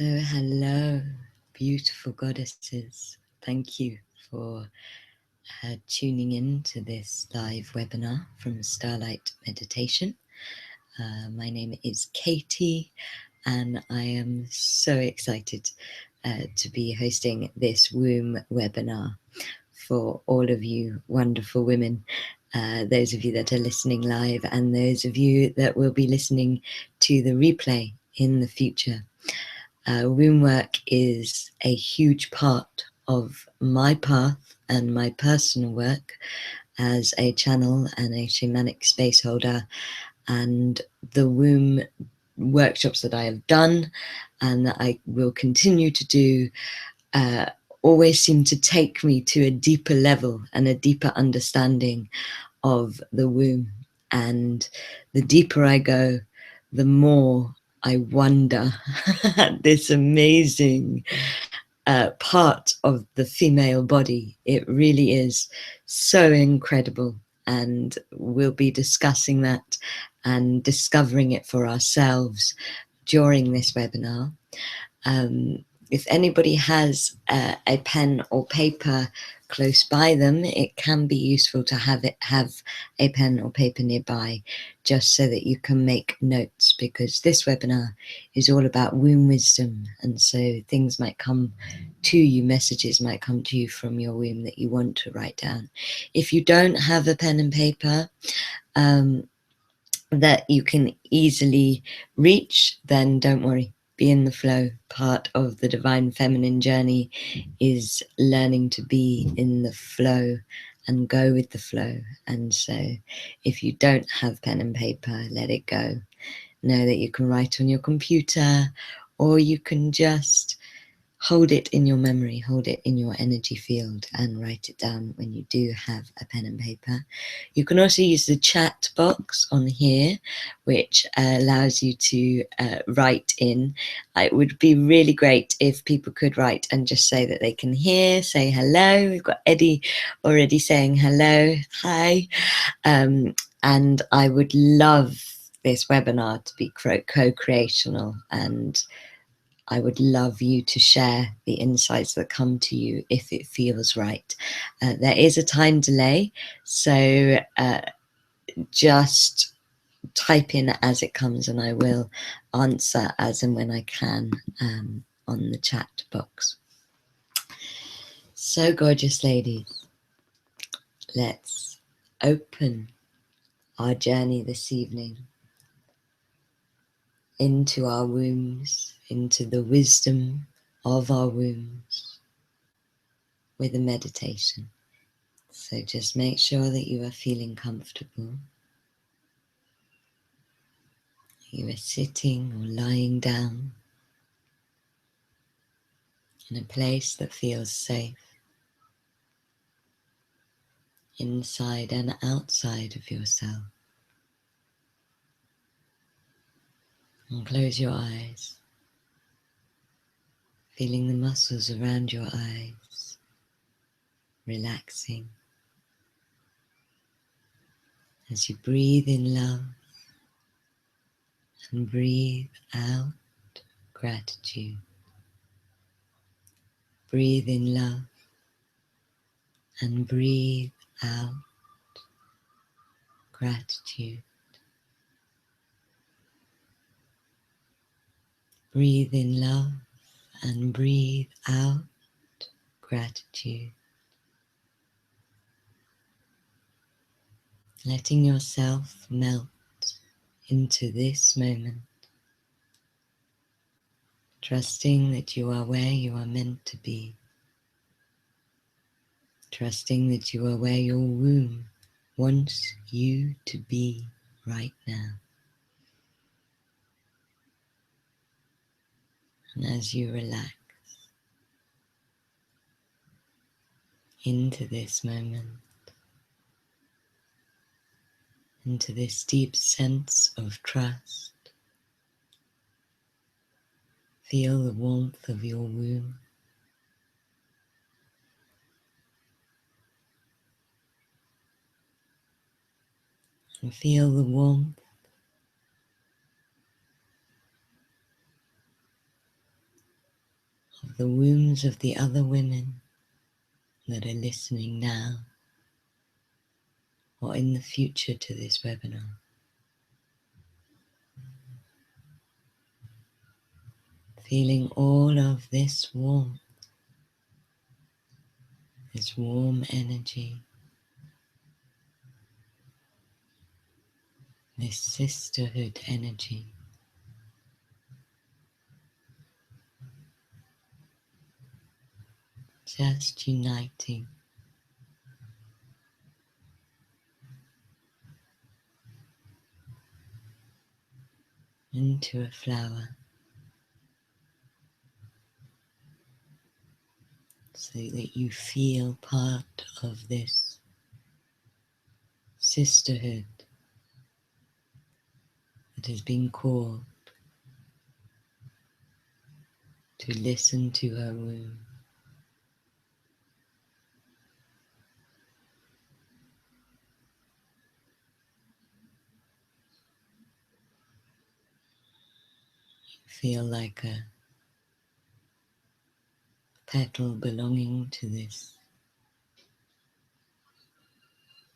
So hello, beautiful goddesses. Thank you for tuning in to this live webinar from Starlight Meditation. My name is Katie, and I am so excited to be hosting this womb webinar for all of you wonderful women, those of you that are listening live and those of you that will be listening to the replay in the future. Womb work is a huge part of my path and my personal work as a channel and a shamanic space holder, and the womb workshops that I have done and that I will continue to do always seem to take me to a deeper level and a deeper understanding of the womb. And the deeper I go, the more I wonder at this amazing part of the female body. It really is so incredible, and we'll be discussing that and discovering it for ourselves during this webinar. If anybody has a pen or paper close by them, it can be useful to have a pen or paper nearby, just so that you can make notes, because this webinar is all about womb wisdom, and so things might come to you, messages might come to you from your womb that you want to write down. If you don't have a pen and paper that you can easily reach, then don't worry. Be in the flow. Part of the divine feminine journey is learning to be in the flow and go with the flow. And so if you don't have pen and paper, let it go. Know that you can write on your computer, or you can just hold it in your memory, hold it in your energy field, and write it down when you do have a pen and paper. You can also use the chat box on here, which allows you to write in. It would be really great if people could write and just say that they can hear, say hello. We've got Eddie already saying hello, hi. And I would love this webinar to be co-creational, and I would love you to share the insights that come to you if it feels right. There is a time delay, so just type in as it comes, and I will answer as and when I can on the chat box. So gorgeous, ladies, let's open our journey this evening into our wombs, into the wisdom of our wombs, with a meditation. So just make sure that you are feeling comfortable. You are sitting or lying down in a place that feels safe, inside and outside of yourself. And close your eyes, feeling the muscles around your eyes relaxing as you breathe in love and breathe out gratitude. Breathe in love and breathe out gratitude. Breathe in love and breathe out gratitude. Letting yourself melt into this moment, trusting that you are where you are meant to be, trusting that you are where your womb wants you to be right now. And as you relax into this moment, into this deep sense of trust, feel the warmth of your womb. And feel the warmth the wombs of the other women that are listening now or in the future to this webinar. Feeling all of this warmth, this warm energy, this sisterhood energy. Just uniting into a flower so that you feel part of this sisterhood that has been called to listen to her womb. Feel like a petal belonging to this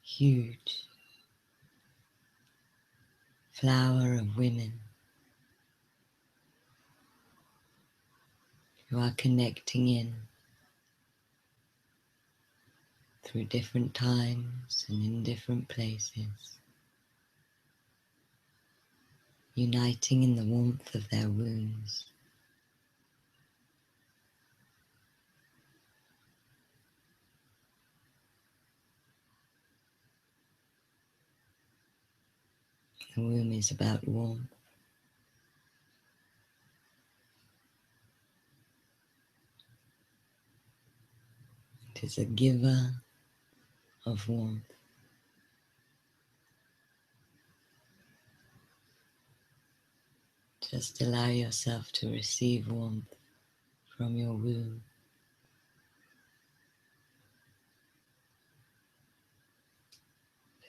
huge flower of women who are connecting in through different times and in different places, uniting in the warmth of their wombs. The womb is about warmth. It is a giver of warmth. Just allow yourself to receive warmth from your womb.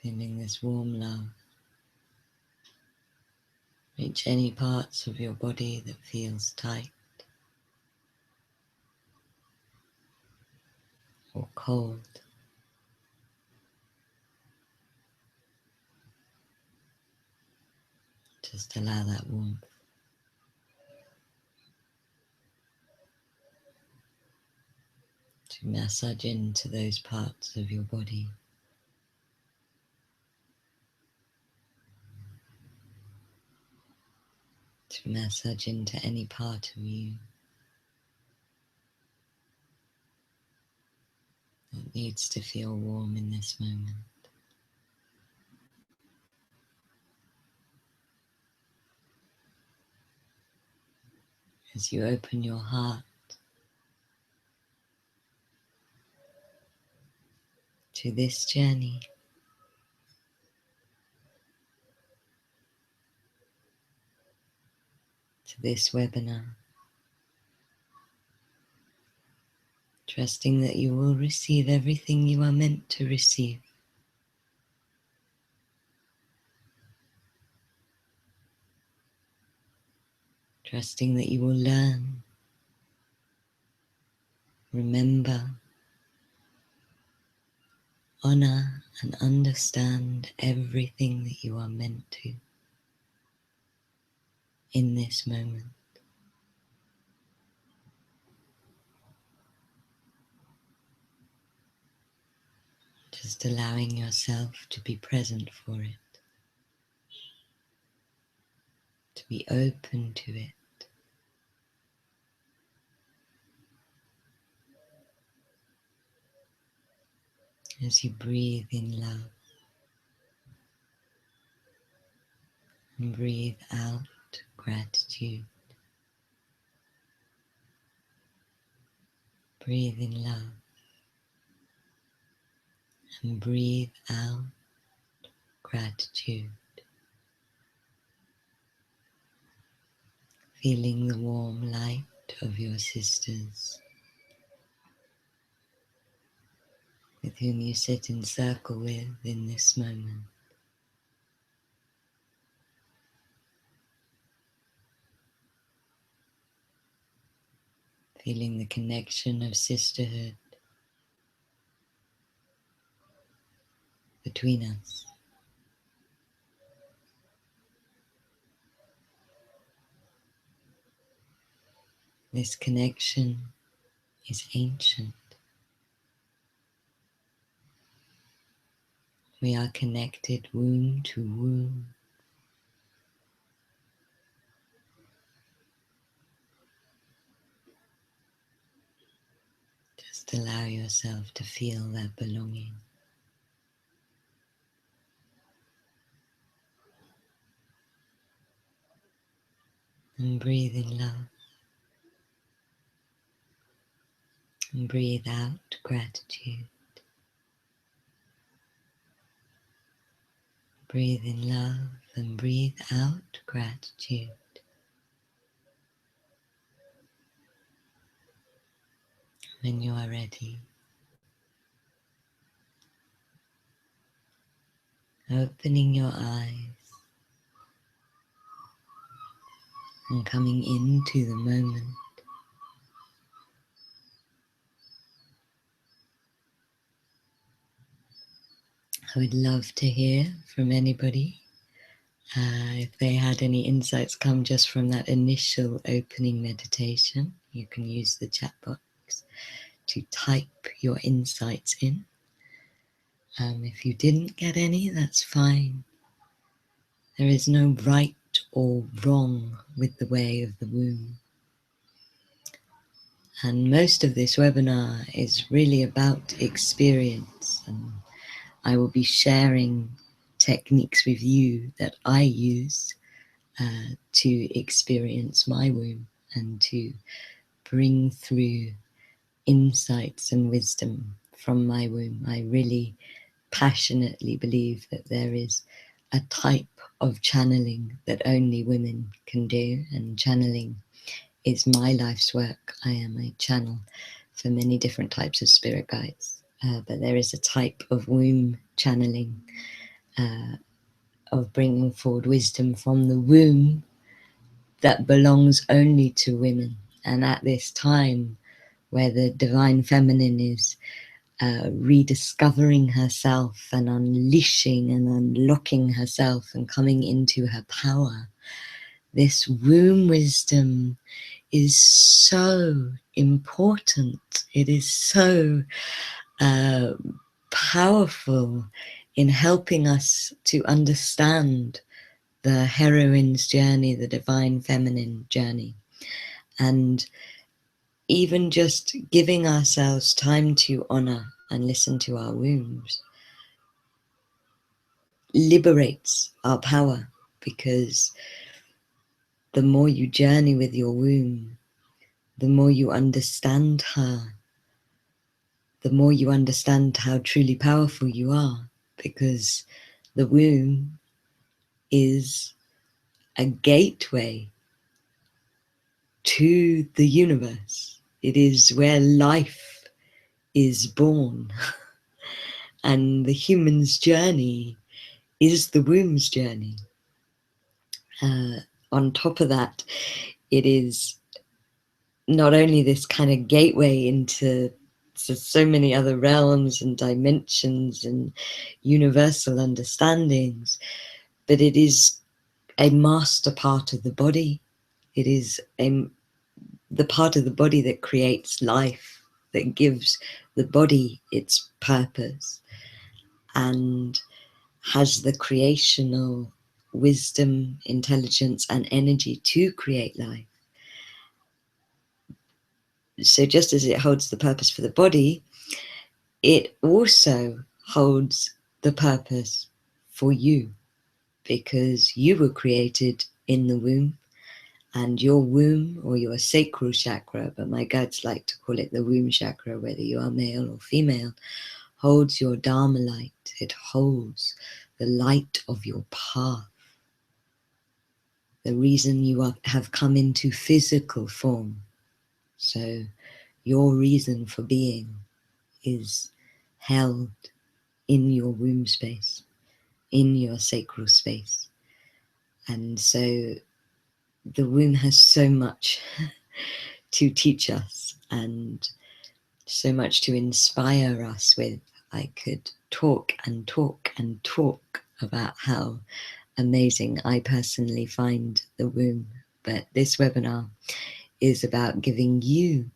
Feeling this warm love reach any parts of your body that feels tight or cold. Just allow that warmth to massage into those parts of your body. To massage into any part of you that needs to feel warm in this moment. As you open your heart to this journey, to this webinar, trusting that you will receive everything you are meant to receive. Trusting that you will learn, remember, honor and understand everything that you are meant to in this moment. Just allowing yourself to be present for it, to be open to it. As you breathe in love and breathe out gratitude. Breathe in love and breathe out gratitude. Feeling the warm light of your sisters with whom you sit in circle with in this moment. feeling the connection of sisterhood between us. This connection is ancient. We are connected womb to womb. Just allow yourself to feel that belonging. And breathe in love. And breathe out gratitude. Breathe in love and breathe out gratitude. When you are ready, opening your eyes and coming into the moment. I would love to hear from anybody if they had any insights come just from that initial opening meditation. You can use the chat box to type your insights in. If you didn't get any, that's fine. There is no right or wrong with the way of the womb. And most of this webinar is really about experience. And I will be sharing techniques with you that I use to experience my womb and to bring through insights and wisdom from my womb. I really passionately believe that there is a type of channeling that only women can do, and channeling is my life's work. I am a channel for many different types of spirit guides, but there is a type of womb channeling, of bringing forward wisdom from the womb that belongs only to women. And at this time where the divine feminine is rediscovering herself and unleashing and unlocking herself and coming into her power, this womb wisdom is so important. It is so powerful in helping us to understand the heroine's journey, the divine feminine journey. And even just giving ourselves time to honor and listen to our wombs liberates our power, because the more you journey with your womb, the more you understand her, the more you understand how truly powerful you are, because the womb is a gateway to the universe. It is where life is born. And the human's journey is the womb's journey. On top of that, it is not only this kind of gateway into so many other realms and dimensions and universal understandings, but it is a master part of the body. It is the part of the body that creates life, that gives the body its purpose, and has the creational wisdom, intelligence, and energy to create life. So just as it holds the purpose for the body, it also holds the purpose for you, because you were created in the womb, and your womb, or your sacral chakra, but my guides like to call it the womb chakra, whether you are male or female, holds your Dharma light. It holds the light of your path, the reason you have come into physical form. So your reason for being is held in your womb space, in your sacral space. And so the womb has so much to teach us and so much to inspire us with. I could talk and talk and talk about how amazing I personally find the womb, but this webinar is about giving you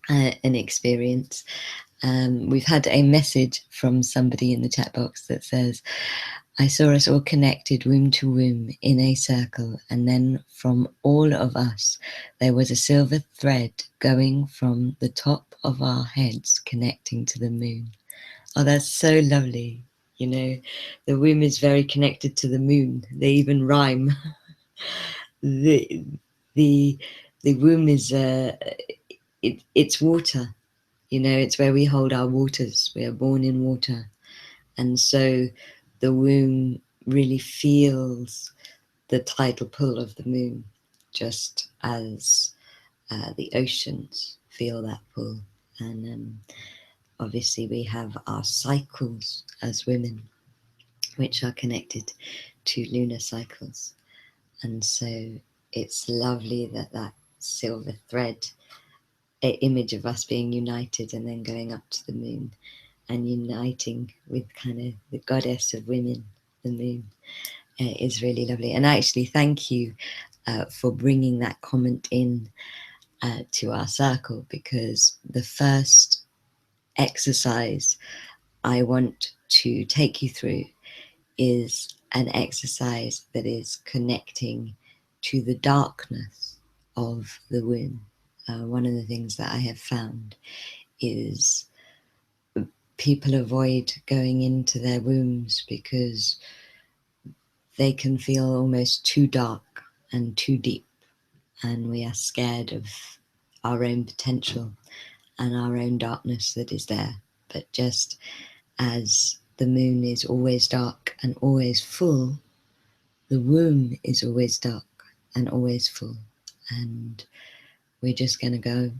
an experience. We've had a message from somebody in the chat box that says, I saw us all connected womb to womb in a circle, and then from all of us there was a silver thread going from the top of our heads connecting to the moon. Oh, that's so lovely. You know, the womb is very connected to the moon. They even rhyme. the the the womb is it's water. You know, it's where we hold our waters. We are born in water, and so the womb really feels the tidal pull of the moon, just as the oceans feel that pull. And obviously we have our cycles as women, which are connected to lunar cycles. And so it's lovely that that silver thread image of us being united and then going up to the moon and uniting with kind of the goddess of women, the moon, is really lovely. And actually, thank you for bringing that comment in to our circle, because the first exercise I want to take you through is an exercise that is connecting to the darkness of the womb. One of the things that I have found is people avoid going into their wombs because they can feel almost too dark and too deep, and we are scared of our own potential and our own darkness that is there. But just as the moon is always dark and always full, the womb is always dark and always full. And we're just going to go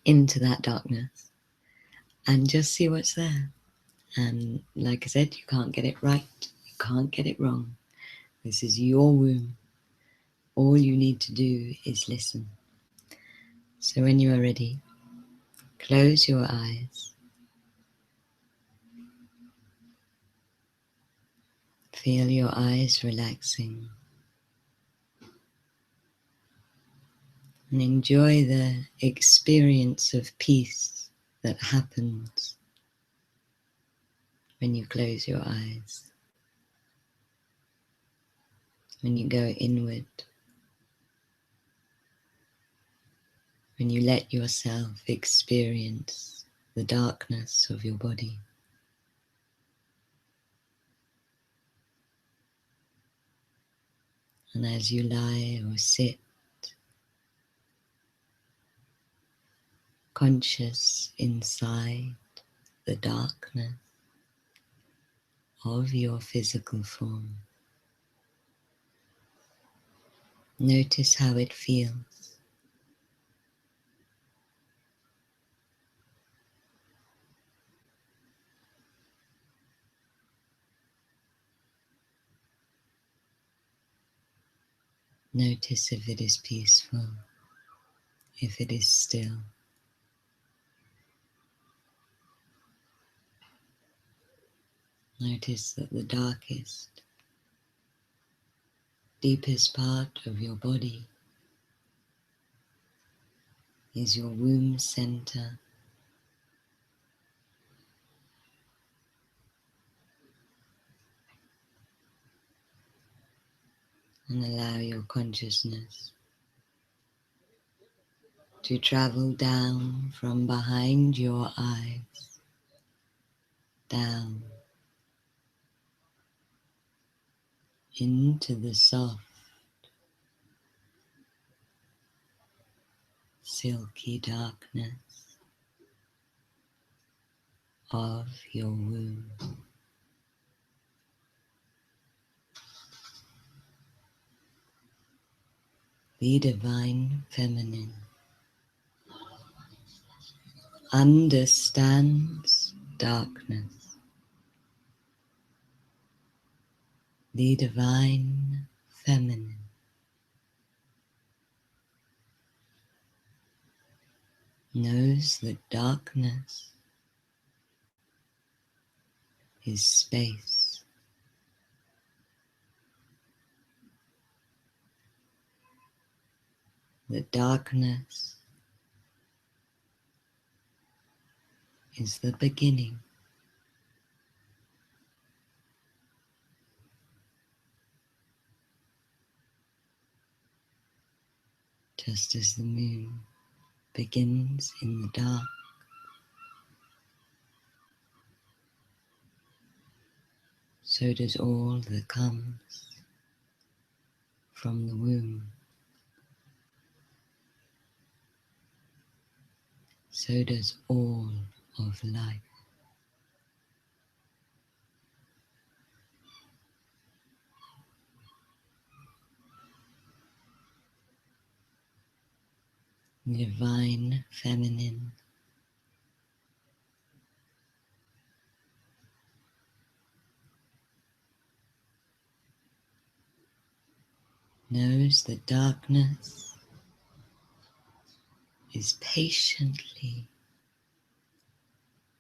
into that darkness and just see what's there. And like I said, you can't get it right, you can't get it wrong. This is your womb. All you need to do is listen. So when you are ready, close your eyes. Feel your eyes relaxing. And enjoy the experience of peace that happens when you close your eyes. When you go inward. When you let yourself experience the darkness of your body. And as you lie or sit, conscious inside the darkness of your physical form, notice how it feels. Notice if it is peaceful, if it is still. Notice that the darkest, deepest part of your body is your womb center. And allow your consciousness to travel down from behind your eyes, down into the soft, silky darkness of your womb. The divine feminine understands darkness. The divine feminine knows that darkness is space. That darkness is the beginning. Just as the moon begins in the dark, so does all that comes from the womb. So does all of life. The divine feminine knows that darkness is patiently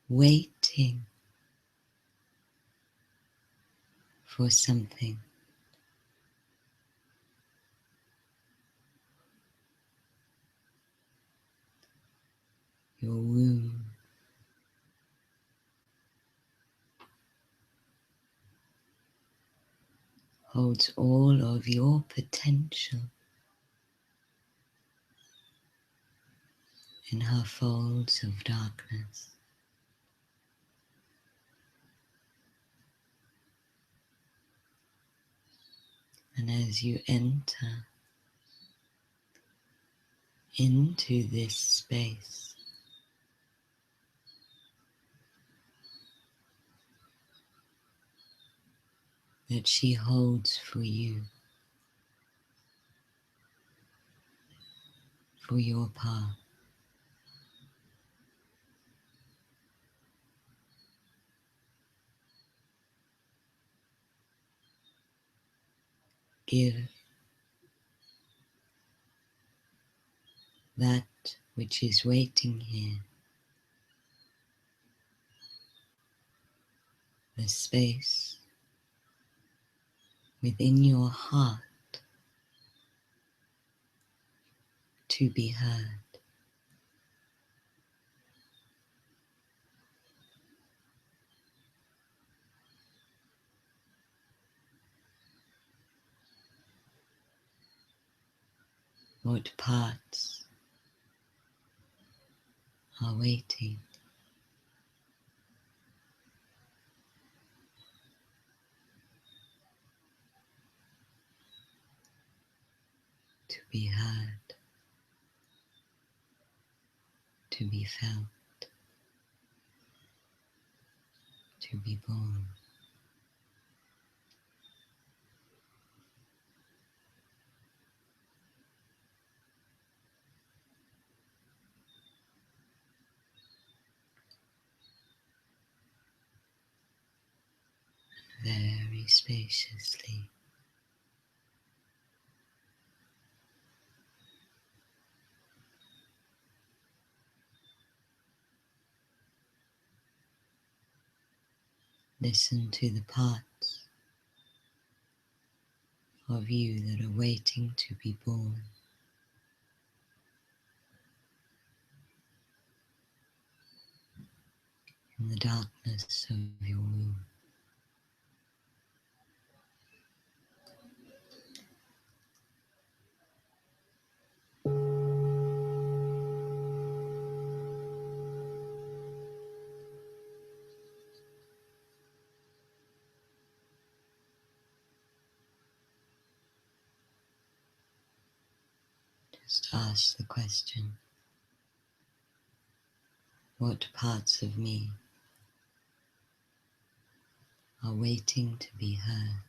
waiting for something. Your womb holds all of your potential in her folds of darkness. And as you enter into this space, that she holds for you, for your path, give that which is waiting here the space within your heart to be heard. What parts are waiting? To be heard, to be felt, to be born. Very spaciously, listen to the parts of you that are waiting to be born. In the darkness of your womb. Just ask the question, what parts of me are waiting to be heard?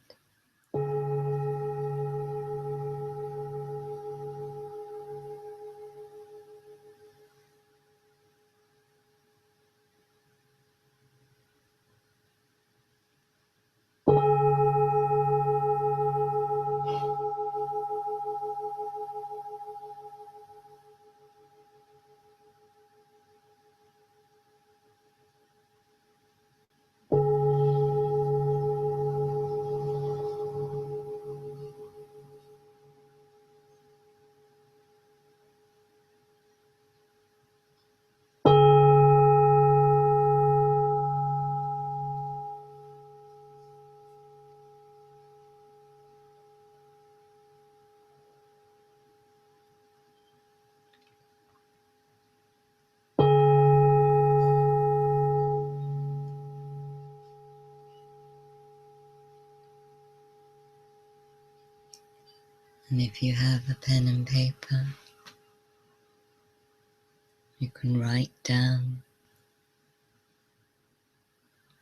And if you have a pen and paper, you can write down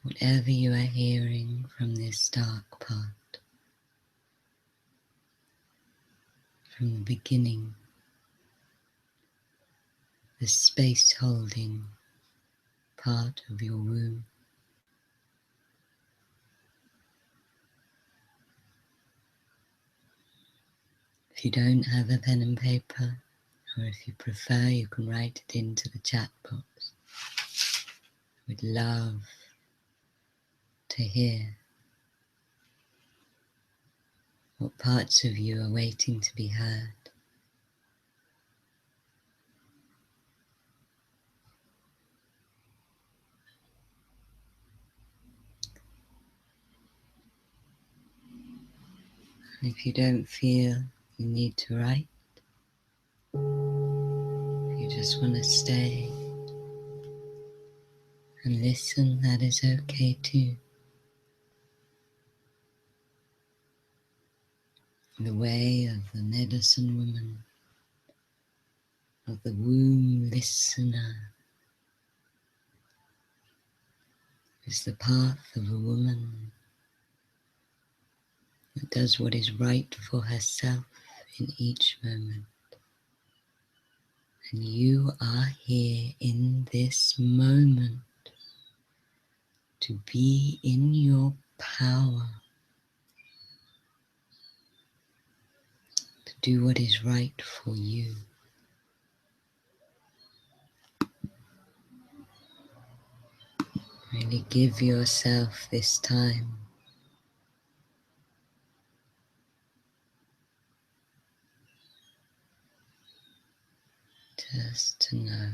whatever you are hearing from this dark part, from the beginning, the space-holding part of your womb. If you don't have a pen and paper, or if you prefer, you can write it into the chat box. I would love to hear what parts of you are waiting to be heard. And if you don't feel you need to write, if you just want to stay and listen, that is okay too. The way of the medicine woman, of the womb listener, is the path of a woman that does what is right for herself in each moment. And you are here in this moment to be in your power, to do what is right for you. Really give yourself this time just to know.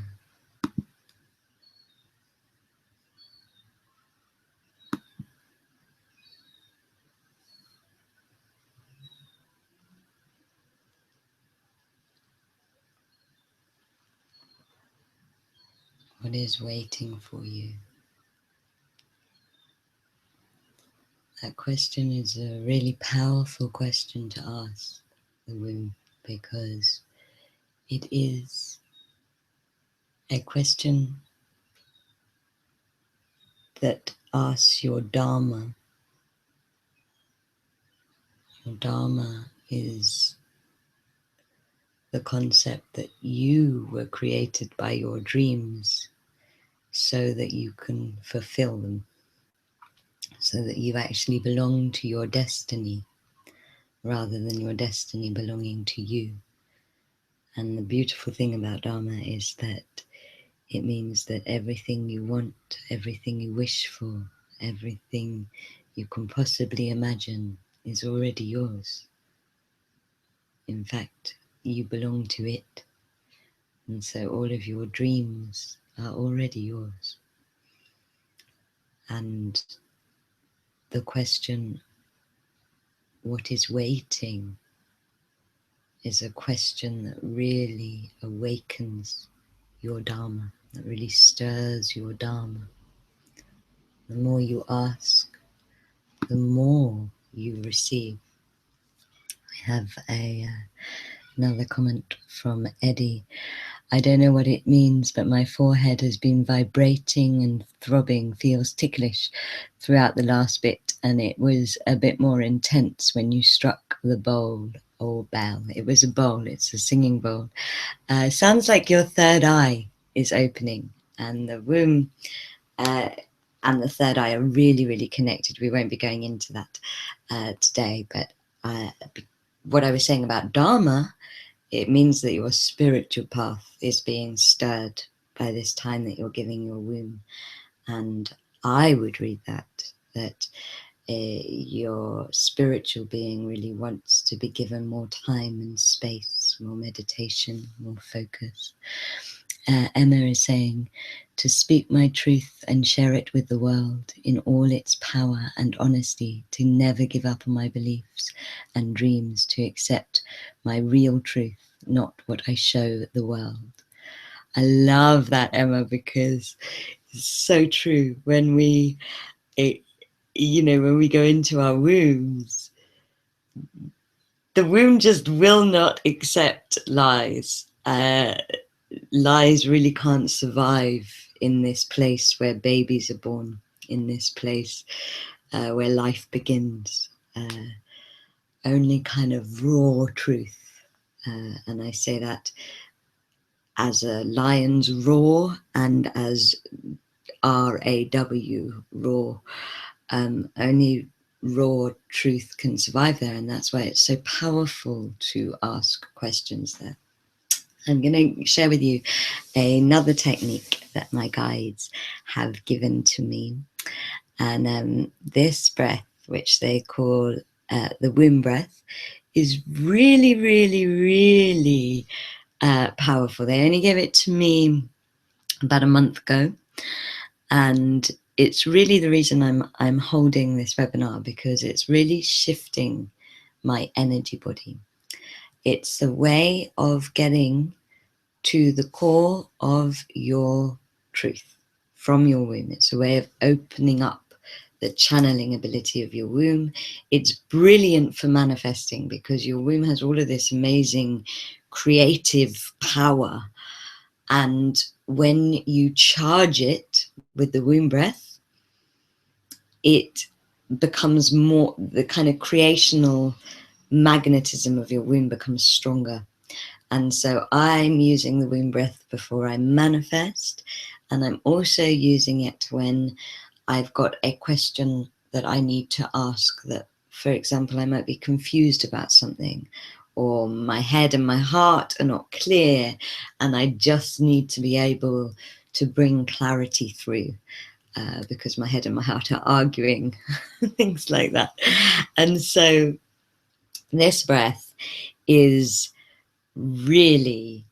What is waiting for you? That question is a really powerful question to ask the womb, because it is a question that asks your Dharma. Your Dharma is the concept that you were created by your dreams so that you can fulfill them, so that you actually belong to your destiny rather than your destiny belonging to you. And the beautiful thing about Dharma is that it means that everything you want, everything you wish for, everything you can possibly imagine is already yours. In fact, you belong to it. And so all of your dreams are already yours. And the question, what is waiting, is a question that really awakens your Dharma, that really stirs your Dharma. The more you ask, the more you receive. I have another comment from Eddie. I don't know what it means, but my forehead has been vibrating and throbbing, feels ticklish throughout the last bit, and it was a bit more intense when you struck the bowl or bell. It was a bowl, it's a singing bowl. Sounds like your third eye is opening, and the womb and the third eye are really, really connected. We won't be going into that today, but what I was saying about Dharma, it means that your spiritual path is being stirred by this time that you're giving your womb. And I would read that your spiritual being really wants to be given more time and space, more meditation, more focus. Emma is saying, to speak my truth and share it with the world in all its power and honesty, to never give up on my beliefs and dreams, to accept my real truth, not what I show the world. I love that, Emma, because it's so true. When we go into our wombs, the womb just will not accept lies. Lies really can't survive in this place where babies are born, in this place where life begins. Only kind of raw truth. And I say that as a lion's roar and as RAW, raw. Only raw truth can survive there, and that's why it's so powerful to ask questions there. I'm going to share with you another technique that my guides have given to me. And this breath, which they call the womb breath, is really, really, really powerful. They only gave it to me about a month ago. And it's really the reason I'm holding this webinar, because it's really shifting my energy body. It's the way of getting to the core of your truth from your womb. It's a way of opening up the channeling ability of your womb. It's brilliant for manifesting, because your womb has all of this amazing creative power. And when you charge it with the womb breath, it becomes more, the kind of creational magnetism of your womb becomes stronger. And so I'm using the womb breath before I manifest, and I'm also using it when I've got a question that I need to ask, that, for example, I might be confused about something, or my head and my heart are not clear, and I just need to be able to bring clarity through, because my head and my heart are arguing, things like that. And so this breath is really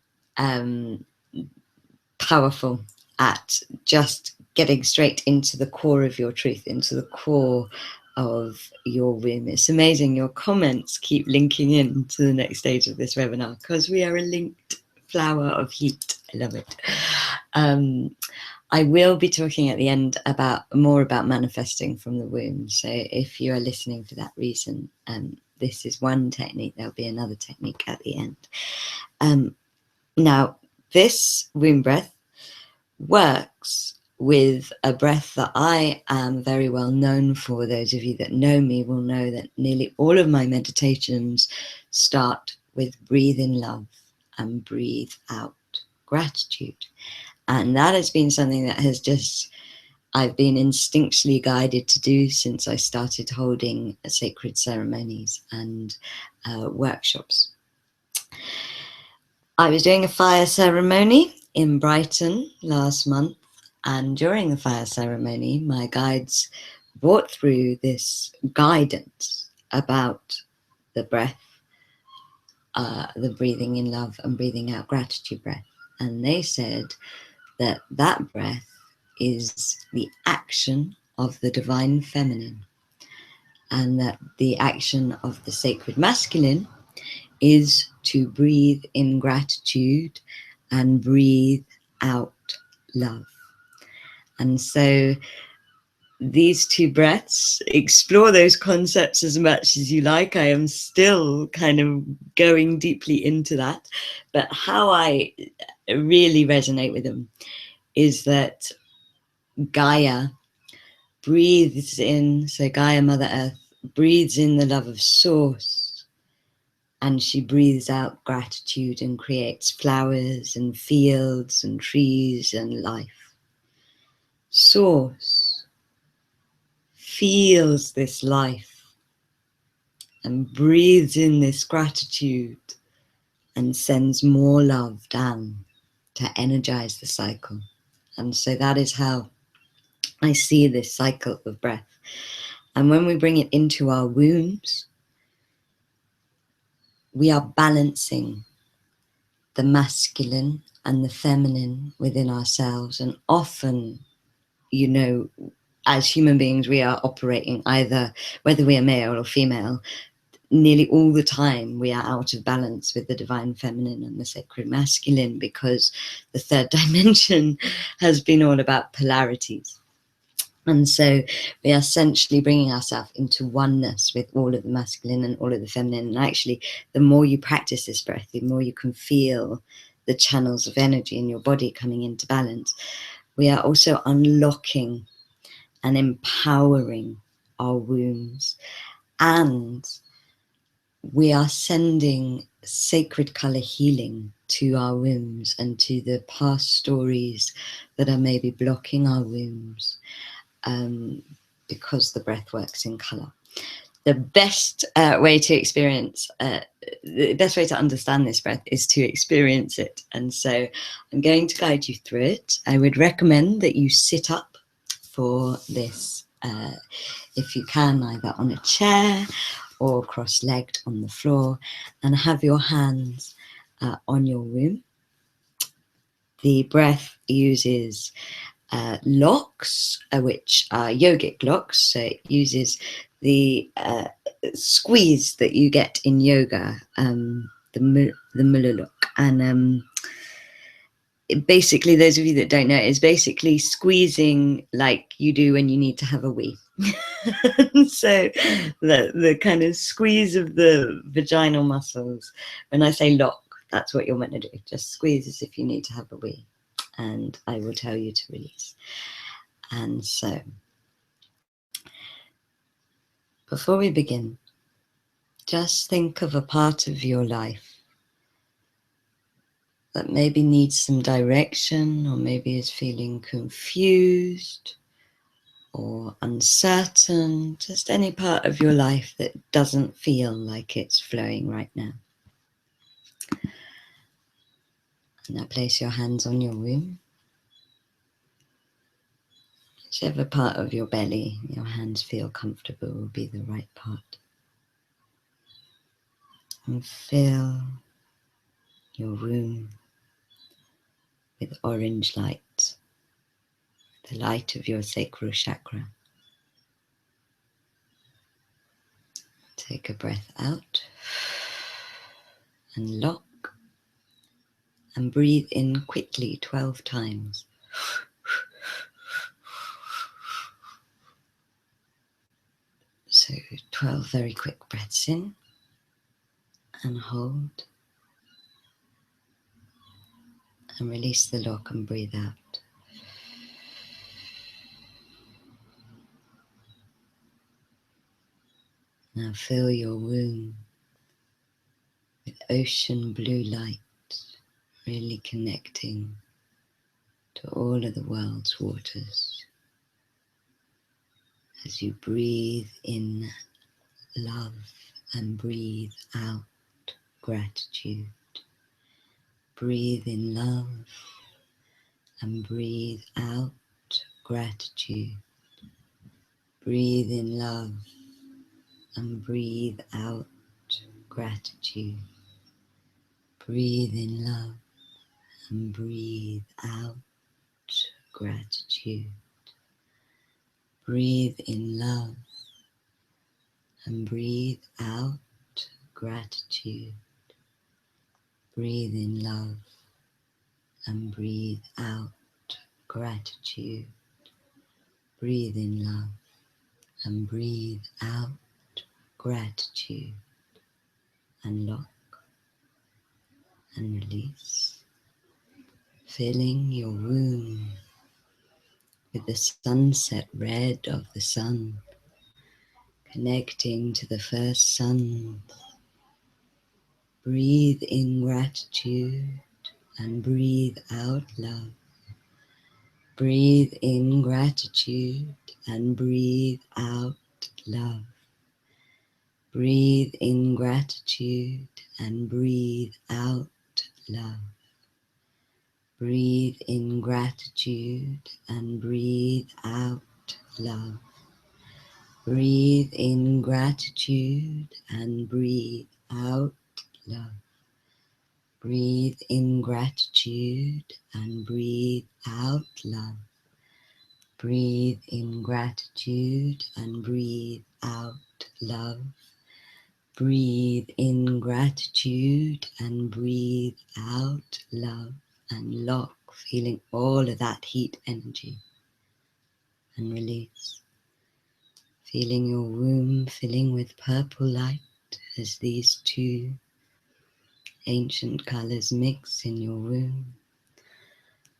powerful at just getting straight into the core of your truth, into the core of your womb. It's amazing. Your comments keep linking in to the next stage of this webinar, because we are a linked flower of heat. I love it. I will be talking at the end more about manifesting from the womb. So if you are listening for that reason, this is one technique. There'll be another technique at the end. Now, this womb breath works with a breath that I am very well known for. Those of you that know me will know that nearly all of my meditations start with breathe in love and breathe out gratitude. And that has been something that I've been instinctually guided to do since I started holding sacred ceremonies and workshops. I was doing a fire ceremony in Brighton last month, and during the fire ceremony, my guides brought through this guidance about the breath, the breathing in love and breathing out gratitude breath. And they said that that breath is the action of the divine feminine, and that the action of the sacred masculine is to breathe in gratitude and breathe out love. And so these two breaths, explore those concepts as much as you like. I am still kind of going deeply into that, but how I really resonate with them is that Gaia breathes in, so Gaia, Mother Earth, breathes in the love of Source, and she breathes out gratitude and creates flowers and fields and trees and life. Source feels this life and breathes in this gratitude and sends more love down to energize the cycle. And so that is how I see this cycle of breath. And when we bring it into our wombs, we are balancing the masculine and the feminine within ourselves. And often, you know, as human beings, we are operating either, whether we are male or female, nearly all the time we are out of balance with the divine feminine and the sacred masculine, because the third dimension has been all about polarities. And so we are essentially bringing ourselves into oneness with all of the masculine and all of the feminine. And actually, the more you practice this breath, the more you can feel the channels of energy in your body coming into balance. We are also unlocking and empowering our wombs. And we are sending sacred color healing to our wombs and to the past stories that are maybe blocking our wombs. Because the breath works in color. The best way to experience, the best way to understand this breath is to experience it. And so I'm going to guide you through it. I would recommend that you sit up for this, if you can, either on a chair or cross-legged on the floor, and have your hands on your womb. The breath uses locks, which are yogic locks. So it uses the squeeze that you get in yoga, the Mula lock. And basically, those of you that don't know, it's basically squeezing like you do when you need to have a wee. So the kind of squeeze of the vaginal muscles. When I say lock, that's what you're meant to do. Just squeeze as if you need to have a wee. And I will tell you to release. And so, before we begin, just think of a part of your life that maybe needs some direction, or maybe is feeling confused or uncertain, just any part of your life that doesn't feel like it's flowing right now. And now place your hands on your womb. Whichever part of your belly your hands feel comfortable will be the right part. And fill your womb with orange light, the light of your sacral chakra. Take a breath out and lock, and breathe in quickly 12 times. So 12 very quick breaths in and hold, and release the lock and breathe out. Now fill your womb with ocean blue light, really connecting to all of the world's waters. As you breathe in love and breathe out gratitude. Breathe in love and breathe out gratitude. Breathe in love and breathe out gratitude. Breathe in love and breathe out gratitude. Breathe in love and breathe out gratitude. Breathe in love and breathe out gratitude. Breathe in love and breathe out gratitude. And lock and release. Filling your womb with the sunset red of the sun, connecting to the first sun. Breathe in gratitude and breathe out love. Breathe in gratitude and breathe out love. Breathe in gratitude and breathe out love. Breathe in gratitude and breathe out love. Breathe in gratitude and breathe out love. Breathe in gratitude and breathe out love. Breathe in gratitude and breathe out love. Breathe in gratitude and breathe out love, and lock, feeling all of that heat energy and release. Feeling your womb filling with purple light as these two ancient colors mix in your womb.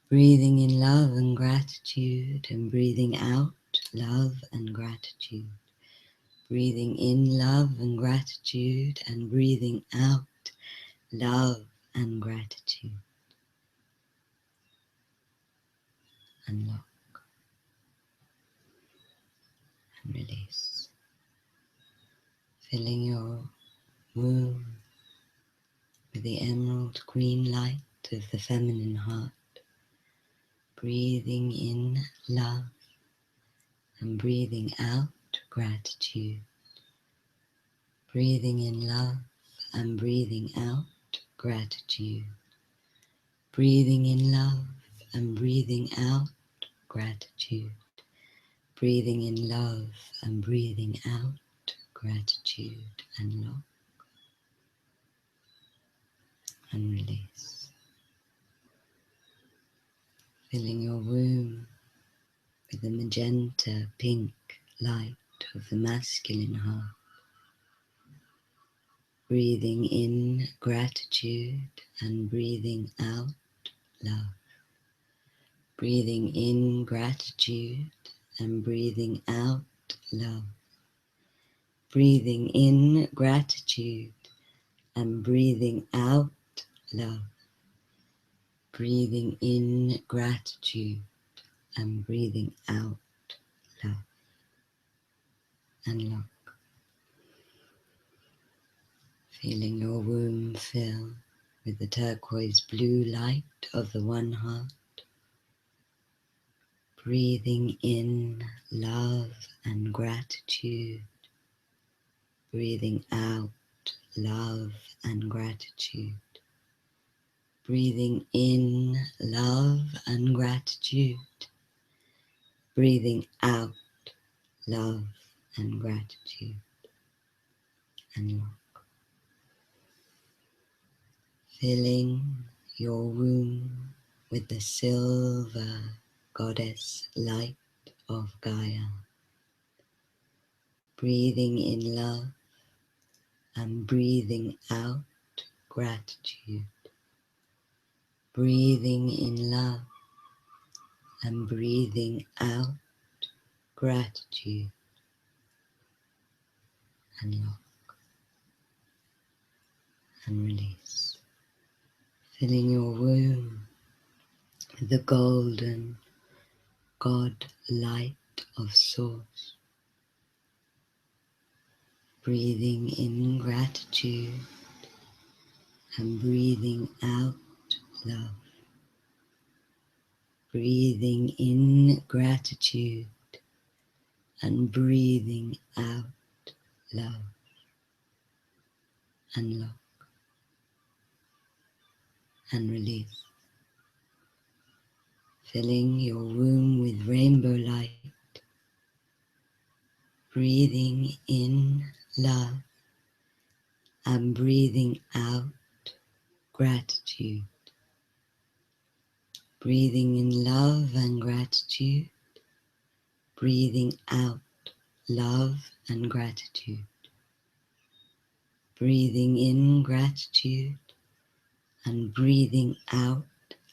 Breathing in love and gratitude, and breathing out love and gratitude. Breathing in love and gratitude, and breathing out love and gratitude. Unlock and release. Filling your womb with the emerald green light of the feminine heart. Breathing in love and breathing out gratitude. Breathing in love and breathing out gratitude. Breathing in love and breathing out gratitude. Breathing in love and breathing out gratitude. Unlock and release. Filling your womb with the magenta pink light of the masculine heart. Breathing in gratitude and breathing out love. Breathing in gratitude and breathing out love. Breathing in gratitude and breathing out love. Breathing in gratitude and breathing out love. Unlock. Feeling your womb fill with the turquoise blue light of the one heart. Breathing in love and gratitude. Breathing out love and gratitude. Breathing in love and gratitude. Breathing out love and gratitude. Unlock. Filling your womb with the silver goddess light of Gaia. Breathing in love and breathing out gratitude. Breathing in love and breathing out gratitude. Unlock and release. Filling your womb with the golden God light of Source. Breathing in gratitude and breathing out love. Breathing in gratitude and breathing out love. Unlock and release. Filling your womb with rainbow light. Breathing in love and breathing out gratitude. Breathing in love and gratitude. Breathing out love and gratitude. Breathing in gratitude and breathing out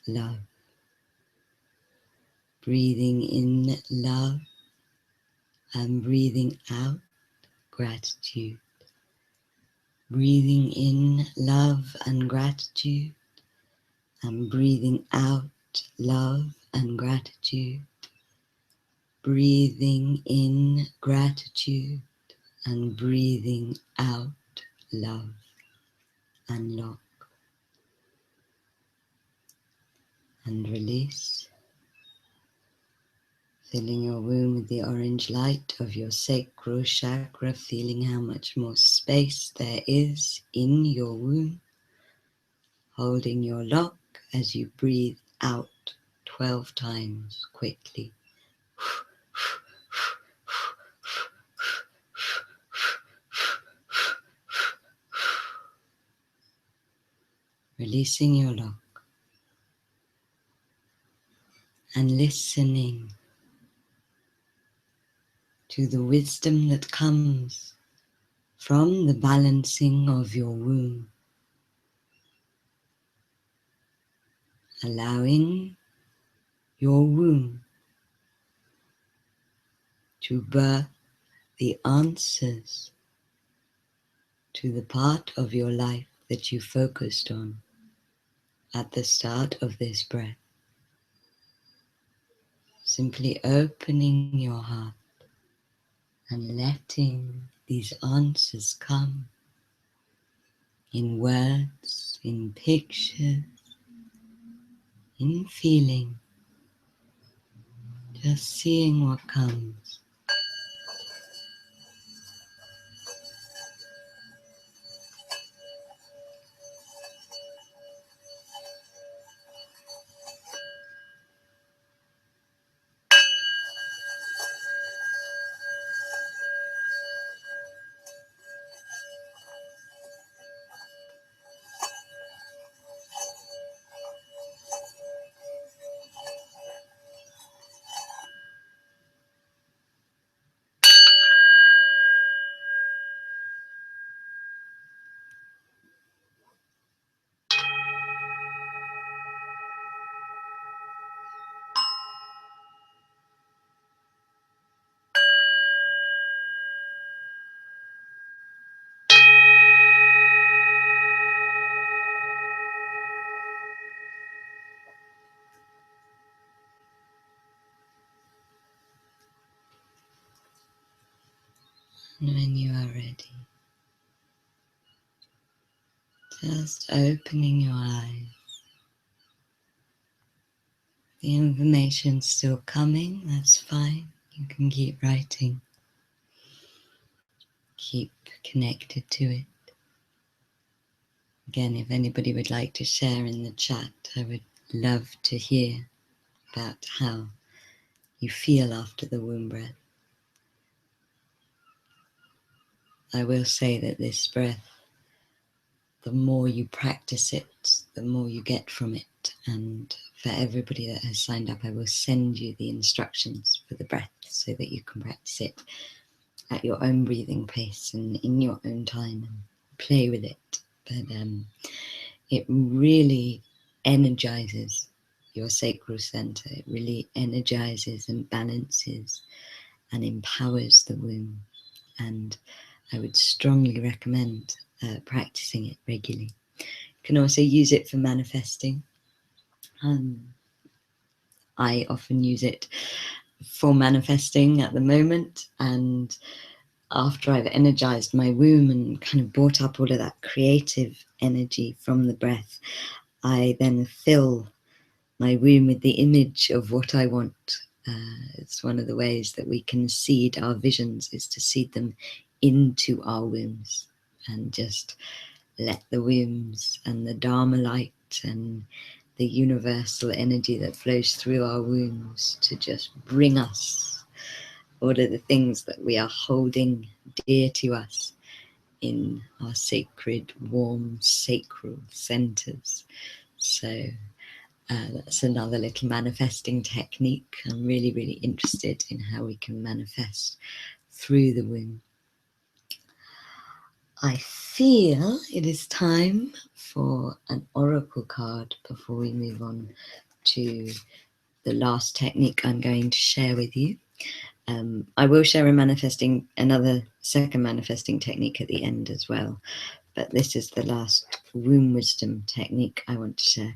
love. Breathing in love and breathing out gratitude. Breathing in love and gratitude and breathing out love and gratitude. Breathing in gratitude and breathing out love. Unlock and release. Filling your womb with the orange light of your sacral chakra, feeling how much more space there is in your womb. Holding your lock as you breathe out 12 times quickly. Releasing your lock and listening to the wisdom that comes from the balancing of your womb, allowing your womb to birth the answers to the part of your life that you focused on at the start of this breath. Simply opening your heart and letting these answers come in words, in pictures, in feeling, just seeing what comes. And when you are ready, just opening your eyes. The information's still coming, that's fine. You can keep writing. Keep connected to it. Again, if anybody would like to share in the chat, I would love to hear about how you feel after the womb breath. I will say that this breath, the more you practice it, the more you get from it. And for everybody that has signed up, I will send you the instructions for the breath so that you can practice it at your own breathing pace and in your own time and play with it. But it really energizes your sacral center. It really energizes and balances and empowers the womb. And I would strongly recommend practicing it regularly. You can also use it for manifesting. I often use it for manifesting at the moment, and after I've energized my womb and kind of brought up all of that creative energy from the breath, I then fill my womb with the image of what I want. It's one of the ways that we can seed our visions, is to seed them into our wombs and just let the wombs and the Dharma light and the universal energy that flows through our wombs to just bring us all of the things that we are holding dear to us in our sacred, warm, sacral centers. So that's another little manifesting technique. I'm really, really interested in how we can manifest through the womb. I feel it is time for an oracle card before we move on to the last technique I'm going to share with you. I will share another second manifesting technique at the end as well, but this is the last womb wisdom technique I want to share.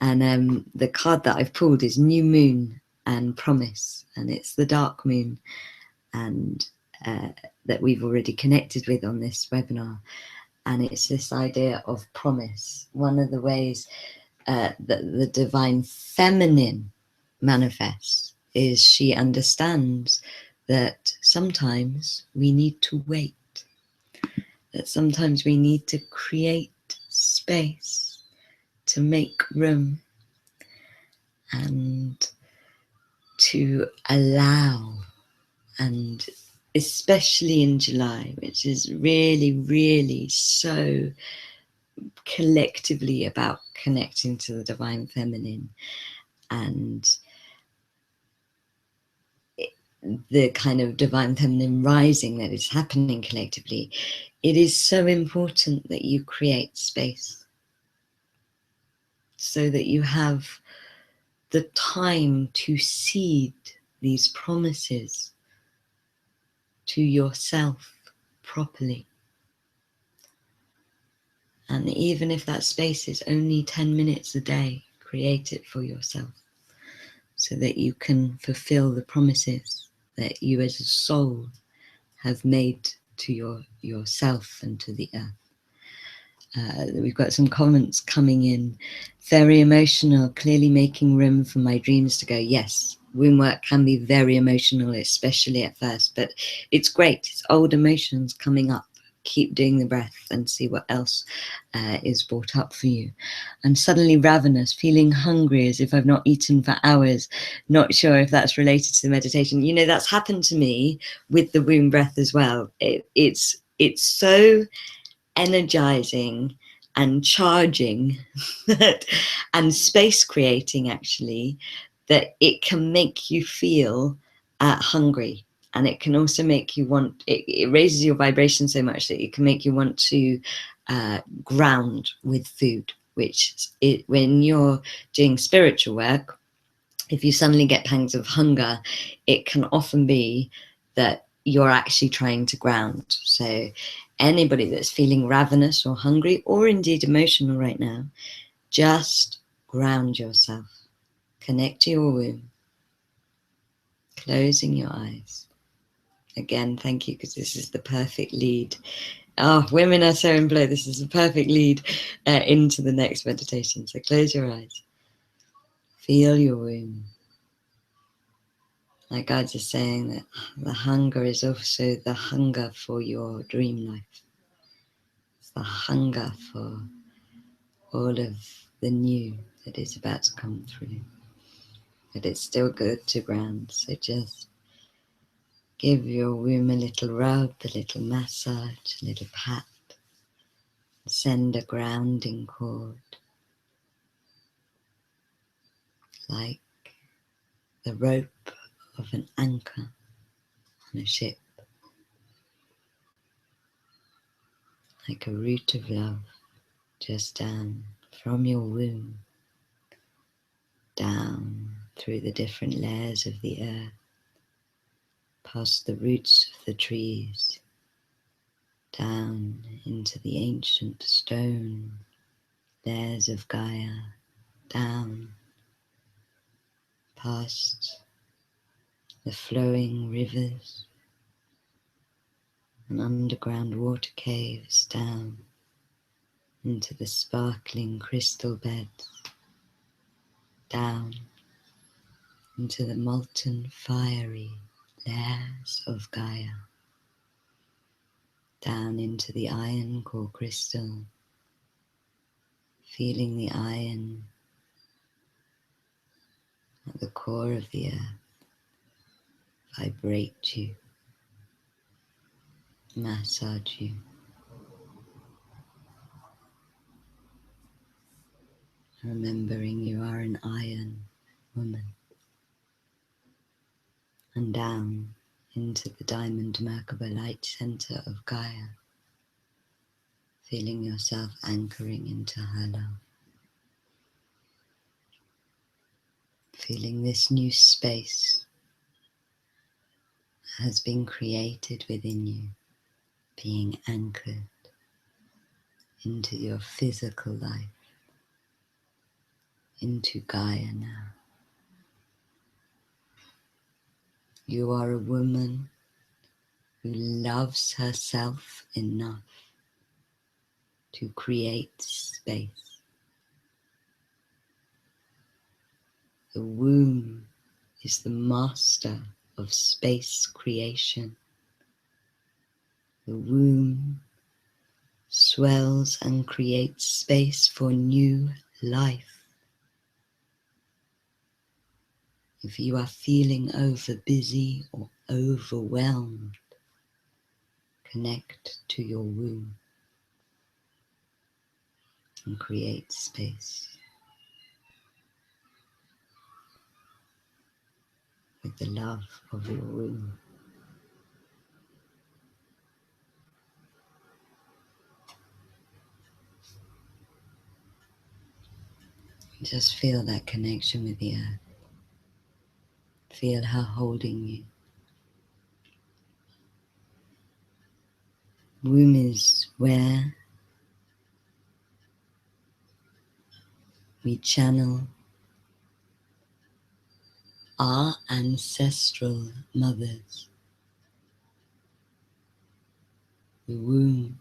And the card that I've pulled is New Moon and Promise, and it's the dark moon, and that we've already connected with on this webinar. And it's this idea of promise. One of the ways that the divine feminine manifests is she understands that sometimes we need to wait, that sometimes we need to create space, to make room, and to allow. And especially in July, which is really, really so collectively about connecting to the divine feminine, and the kind of divine feminine rising that is happening collectively, it is so important that you create space so that you have the time to seed these promises to yourself properly. And even if that space is only 10 minutes a day, create it for yourself so that you can fulfill the promises that you as a soul have made to yourself and to the earth. We've got some comments coming in. Very emotional, clearly making room for my dreams to go. Yes, womb work can be very emotional, especially at first, but it's great. It's old emotions coming up. Keep doing the breath and see what else is brought up for you. I'm suddenly ravenous, feeling hungry as if I've not eaten for hours. Not sure if that's related to the meditation. You know, that's happened to me with the womb breath as well. It's so energizing and charging that, and space creating actually, that it can make you feel hungry, and it can also make you want, it raises your vibration so much that it can make you want to ground with food, which when you're doing spiritual work, if you suddenly get pangs of hunger, it can often be that you're actually trying to ground. So anybody that's feeling ravenous or hungry or indeed emotional right now, just ground yourself. Connect to your womb, closing your eyes. Again, thank you, because this is the perfect lead. Oh, women are so in flow. This is the perfect lead into the next meditation. So close your eyes. Feel your womb. My guides are saying that the hunger is also the hunger for your dream life. It's the hunger for all of the new that is about to come through. But it's still good to ground, so just give your womb a little rub, a little massage, a little pat. Send a grounding cord, like the rope of an anchor on a ship, like a root of love, just down from your womb, down through the different layers of the earth, past the roots of the trees, down into the ancient stone layers of Gaia, down past the flowing rivers and underground water caves, down into the sparkling crystal beds, down into the molten fiery layers of Gaia, down into the iron core crystal, feeling the iron at the core of the earth vibrate you, massage you, remembering you are an iron woman, and down into the diamond Merkaba light center of Gaia, feeling yourself anchoring into her love, feeling this new space has been created within you, being anchored into your physical life, into Gaia now. You are a woman who loves herself enough to create space. The womb is the master of space creation. The womb swells and creates space for new life. If you are feeling over busy or overwhelmed, connect to your womb and create space. With the love of your womb. Just feel that connection with the earth. Feel her holding you. Womb is where we channel our ancestral mothers. The womb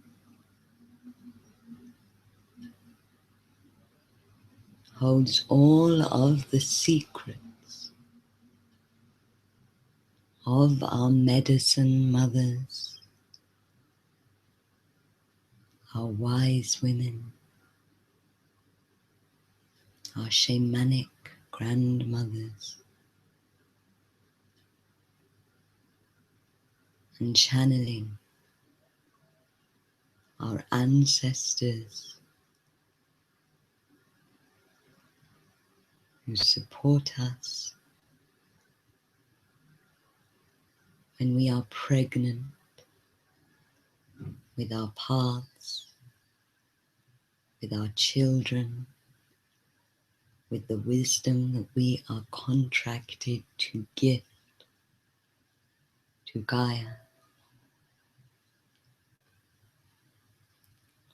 holds all of the secrets of our medicine mothers, our wise women, our shamanic grandmothers, and channeling our ancestors who support us when we are pregnant with our paths, with our children, with the wisdom that we are contracted to give to Gaia.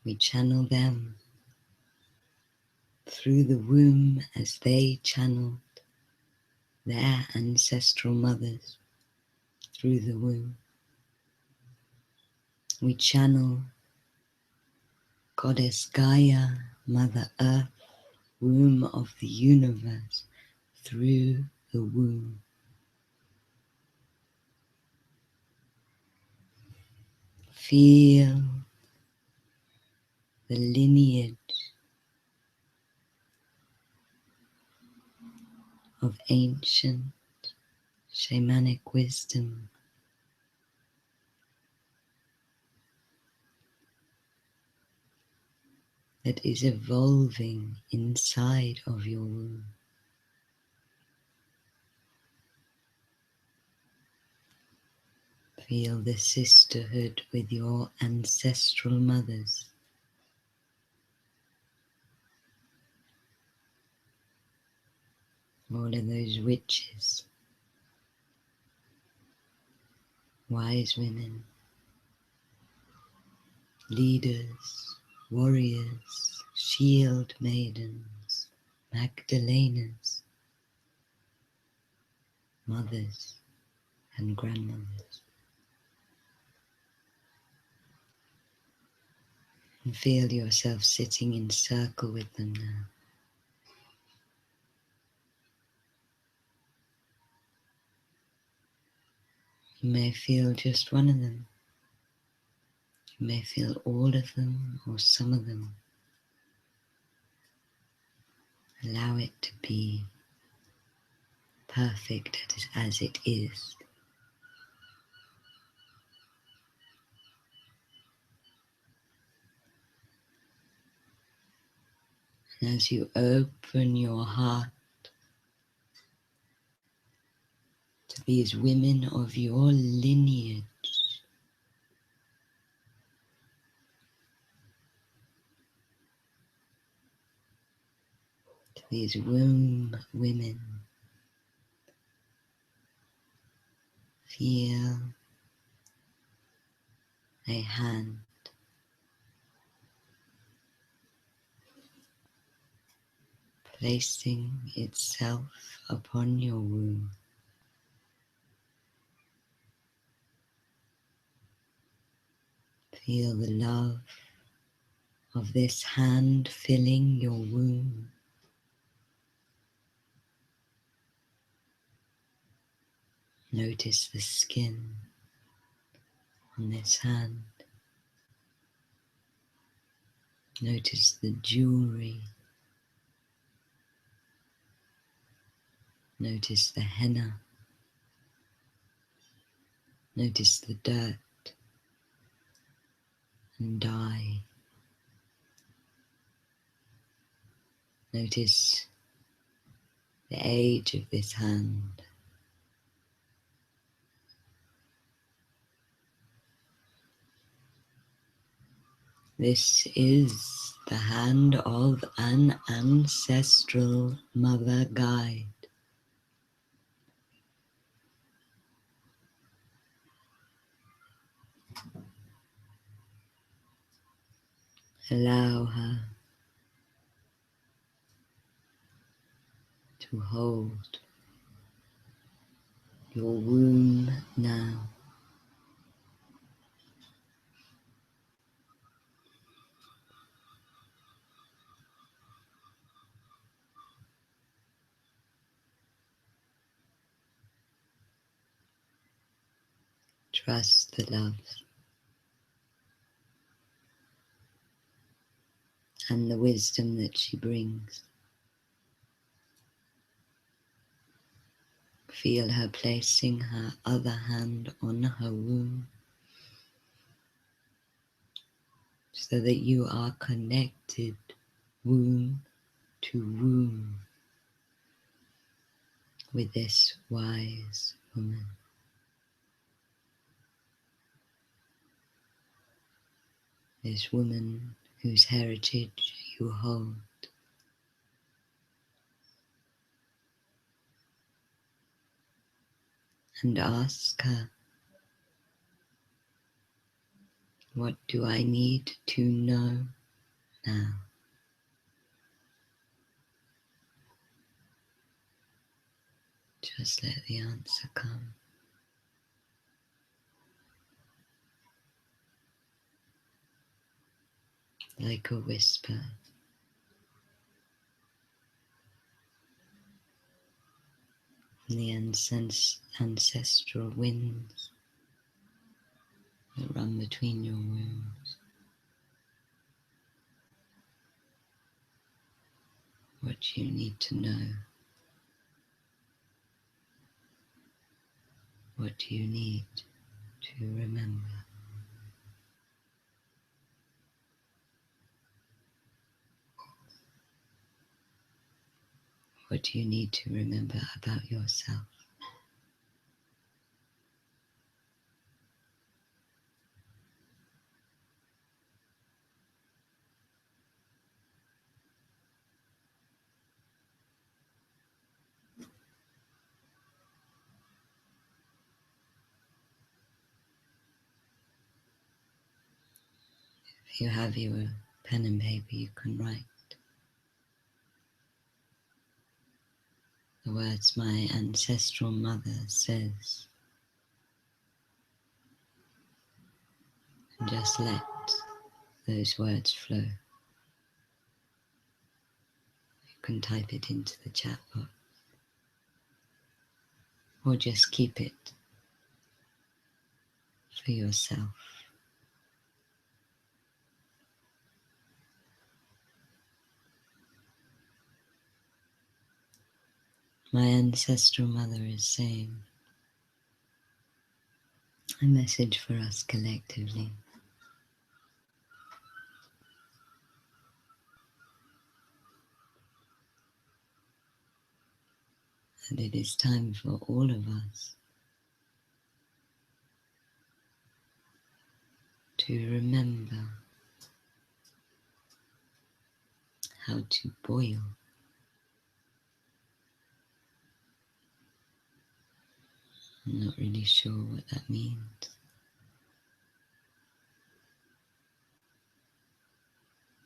We channel them through the womb as they channeled their ancestral mothers through the womb. We channel Goddess Gaia, Mother Earth, womb of the universe, through the womb. Feel the lineage of ancient shamanic wisdom that is evolving inside of your womb. Feel the sisterhood with your ancestral mothers. All of those witches, wise women, leaders, warriors, shield maidens, Magdalenas, mothers and grandmothers. And feel yourself sitting in circle with them now. You may feel just one of them. You may feel all of them or some of them. Allow it to be perfect as it is. And as you open your heart to these women of your lineage, to these womb women, feel a hand placing itself upon your womb. Feel the love of this hand filling your womb. Notice the skin on this hand. Notice the jewelry. Notice the henna. Notice the dirt and dye. Notice the age of this hand. This is the hand of an ancestral mother guide. Allow her to hold your womb now. Trust the love and the wisdom that she brings. Feel her placing her other hand on her womb so that you are connected womb to womb with this wise woman. This woman whose heritage you hold. And ask her, what do I need to know now? Just let the answer come. Like a whisper. From the ancestral winds that run between your wombs. What you need to know. What you need to remember. What you need to remember about yourself. If you have your pen and paper, you can write the words my ancestral mother says. And just let those words flow. You can type it into the chat box. Or just keep it for yourself. My ancestral mother is saying a message for us collectively. And it is time for all of us to remember how to boil. I'm not really sure what that means.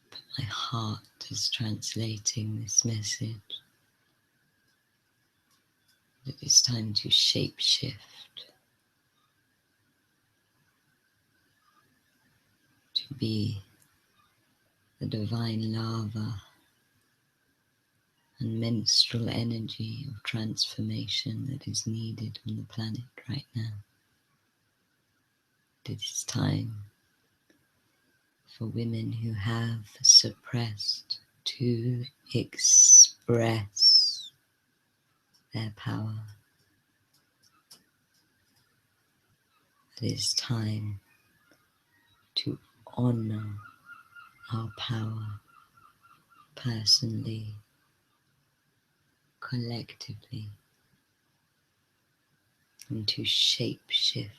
But my heart is translating this message. That it's time to shape shift. To be the divine lava and menstrual energy of transformation that is needed on the planet right now. It is time for women who have suppressed to express their power. It is time to honor our power personally, collectively, and to shape shift.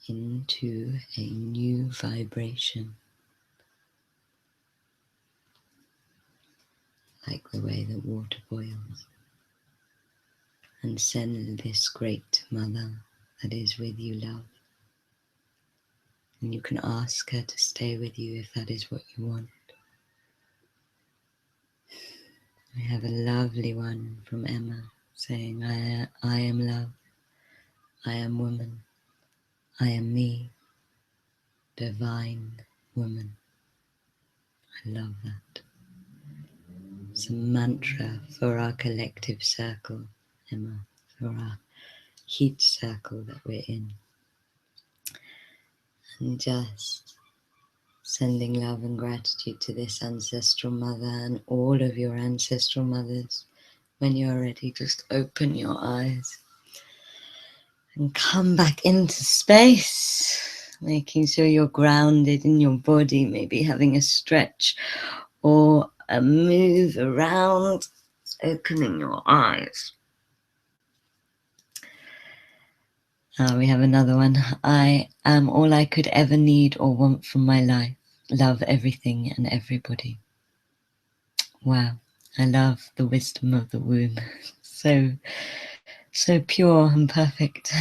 into a new vibration, like the way that water boils, and send this great mother that is with you love. And you can ask her to stay with you if that is what you want. We have a lovely one from Emma saying, I am love, I am woman, I am me, divine woman. I love that. It's a mantra for our collective circle, Emma, for our heat circle that we're in. And just sending love and gratitude to this ancestral mother and all of your ancestral mothers. When you're ready, just open your eyes and come back into space, making sure you're grounded in your body, maybe having a stretch or a move around, opening your eyes. We have another one. I am all I could ever need or want from my life. Love everything and everybody. Wow, I love the wisdom of the womb. So pure and perfect.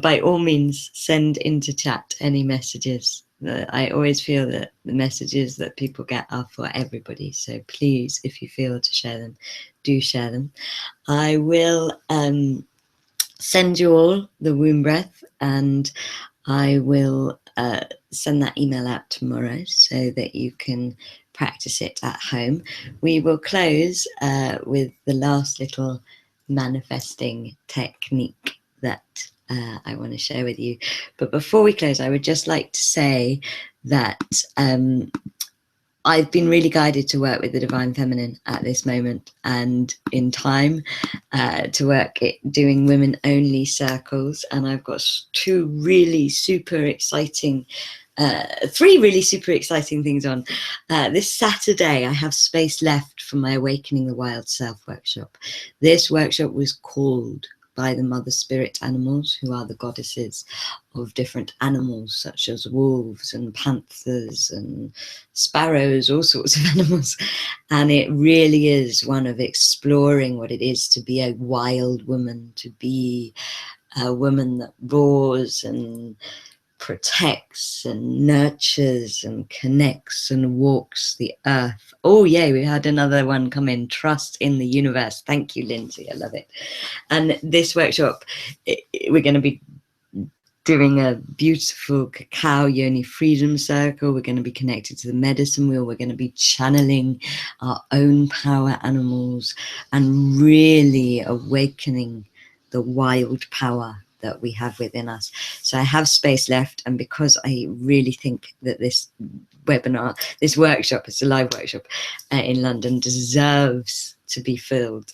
By all means, send into chat any messages. I always feel that the messages that people get are for everybody. So please, if you feel to share them, do share them. I will send you all the womb breath, and I will send that email out tomorrow so that you can practice it at home. We will close with the last little manifesting technique that I want to share with you. But before we close, I would just like to say that I've been really guided to work with the Divine Feminine at this moment and in time to work doing women-only circles. And I've got three really super exciting things on. This Saturday, I have space left for my Awakening the Wild Self workshop. This workshop was called by the mother spirit animals, who are the goddesses of different animals, such as wolves and panthers and sparrows, all sorts of animals. And it really is one of exploring what it is to be a wild woman, to be a woman that roars and protects and nurtures and connects and walks the earth. Oh yay, we had another one come in. Trust in the universe. Thank you, Lindsay. I love it. And this workshop, we're going to be doing a beautiful cacao yoni freedom circle. We're going to be connected to the medicine wheel. We're going to be channeling our own power animals and really awakening the wild power that we have within us. So I have space left, and because I really think that this webinar, this workshop, it's a live workshop in London, deserves to be filled,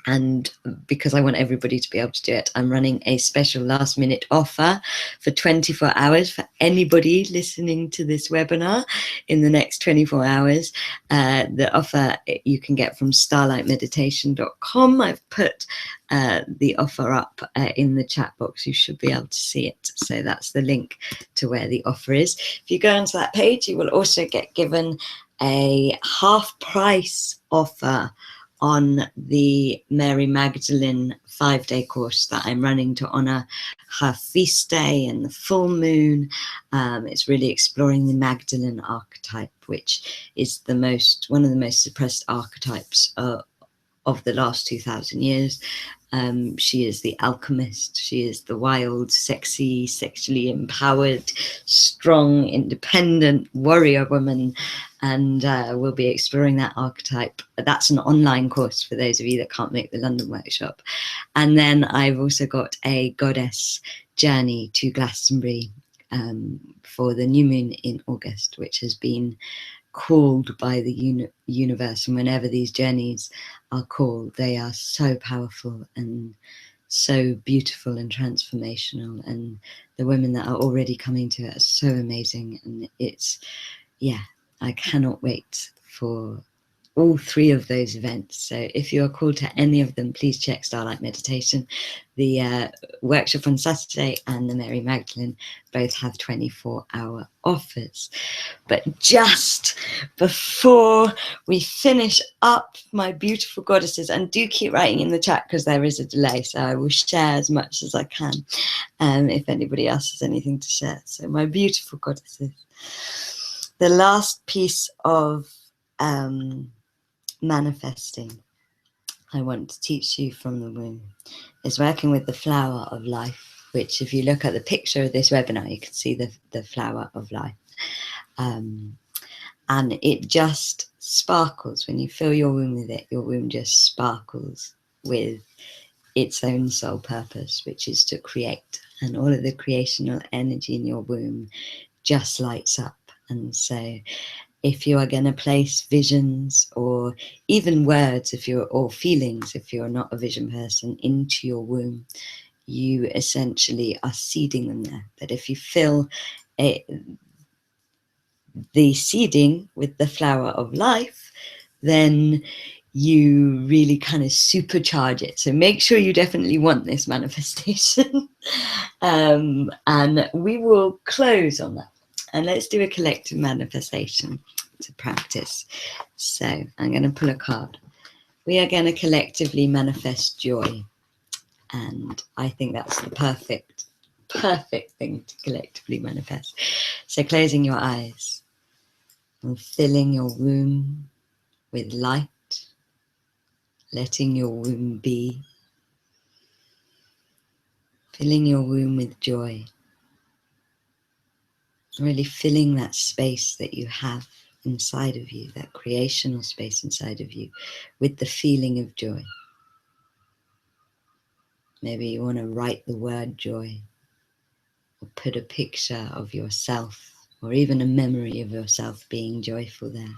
and because I want everybody to be able to do it, I'm running a special last minute offer for 24 hours for anybody listening to this webinar in the next 24 hours. The offer you can get from starlightmeditation.com. I've put the offer up in the chat box. You should be able to see it. So that's the link to where the offer is. If you go onto that page, you will also get given a half price offer on the Mary Magdalene 5-day course that I'm running to honor her feast day and the full moon. It's really exploring the Magdalene archetype, which is one of the most suppressed archetypes of the last 2,000 years. She is the alchemist. She is the wild, sexy, sexually empowered, strong, independent warrior woman. And we'll be exploring that archetype. That's an online course for those of you that can't make the London workshop. And then I've also got a goddess journey to Glastonbury for the new moon in August, which has been called by the universe. And whenever these journeys are called, they are so powerful and so beautiful and transformational. And the women that are already coming to it are so amazing. And it's, yeah, I cannot wait for all three of those events. So if you are called to any of them, please check Starlight Meditation. The workshop on Saturday and the Mary Magdalene both have 24-hour offers. But just before we finish up, my beautiful goddesses, and do keep writing in the chat because there is a delay, so I will share as much as I can if anybody else has anything to share. So my beautiful goddesses, the last piece of manifesting I want to teach you from the womb is working with the flower of life, which if you look at the picture of this webinar, you can see the flower of life. And it just sparkles when you fill your womb with it. Your womb just sparkles with its own soul purpose, which is to create. And all of the creational energy in your womb just lights up. And so if you are going to place visions or even words, or feelings, if you're not a vision person, into your womb, you essentially are seeding them there. But if you fill the seeding with the flower of life, then you really kind of supercharge it. So make sure you definitely want this manifestation. And we will close on that. And let's do a collective manifestation to practice. So I'm going to pull a card. We are going to collectively manifest joy. And I think that's the perfect thing to collectively manifest. So closing your eyes and filling your womb with light, letting your womb be, filling your womb with joy, really filling that space that you have inside of you, that creational space inside of you, with the feeling of joy. Maybe you want to write the word joy, or put a picture of yourself, or even a memory of yourself being joyful there.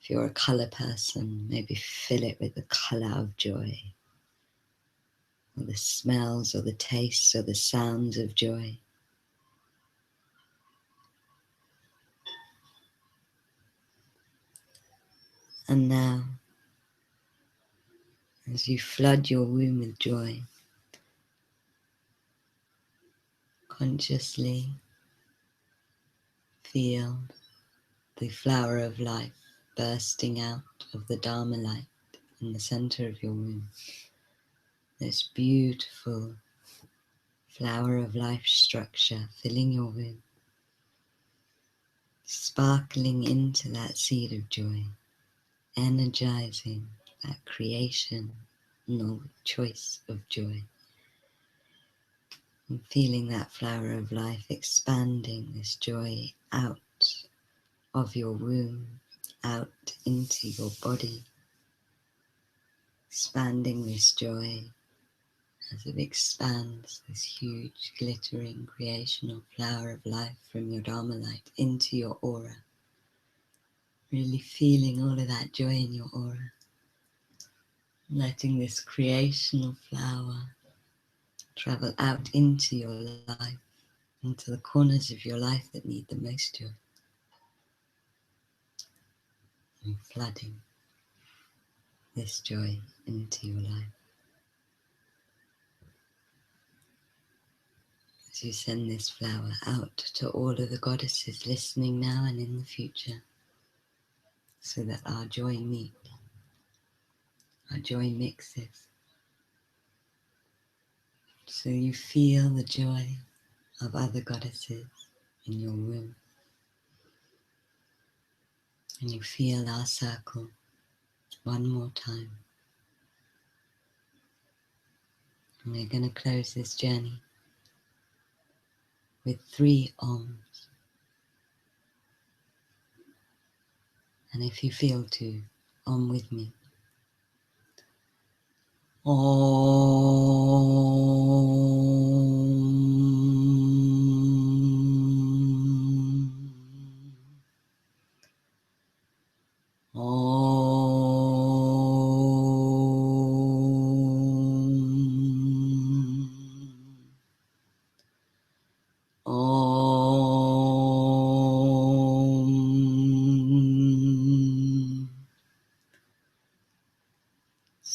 If you're a color person, maybe fill it with the color of joy, or the smells, or the tastes, or the sounds of joy. And now, as you flood your womb with joy, consciously feel the flower of life bursting out of the Dharma light in the center of your womb. This beautiful flower of life structure filling your womb, sparkling into that seed of joy, energizing that creation, no choice of joy. And feeling that flower of life expanding this joy out of your womb, out into your body, expanding this joy as it expands, this huge glittering creational flower of life from your Dharma light into your aura. Really feeling all of that joy in your aura. Letting this creational flower travel out into your life, into the corners of your life that need the most joy. And flooding this joy into your life. As you send this flower out to all of the goddesses listening now and in the future, so that our joy meet, our joy mixes. So you feel the joy of other goddesses in your womb. And you feel our circle one more time. And we're going to close this journey with 3 Oms. And if you feel to, Om with me.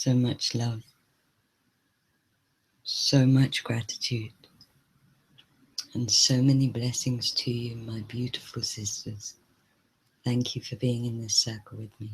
So much love, so much gratitude, and so many blessings to you, my beautiful sisters. Thank you for being in this circle with me.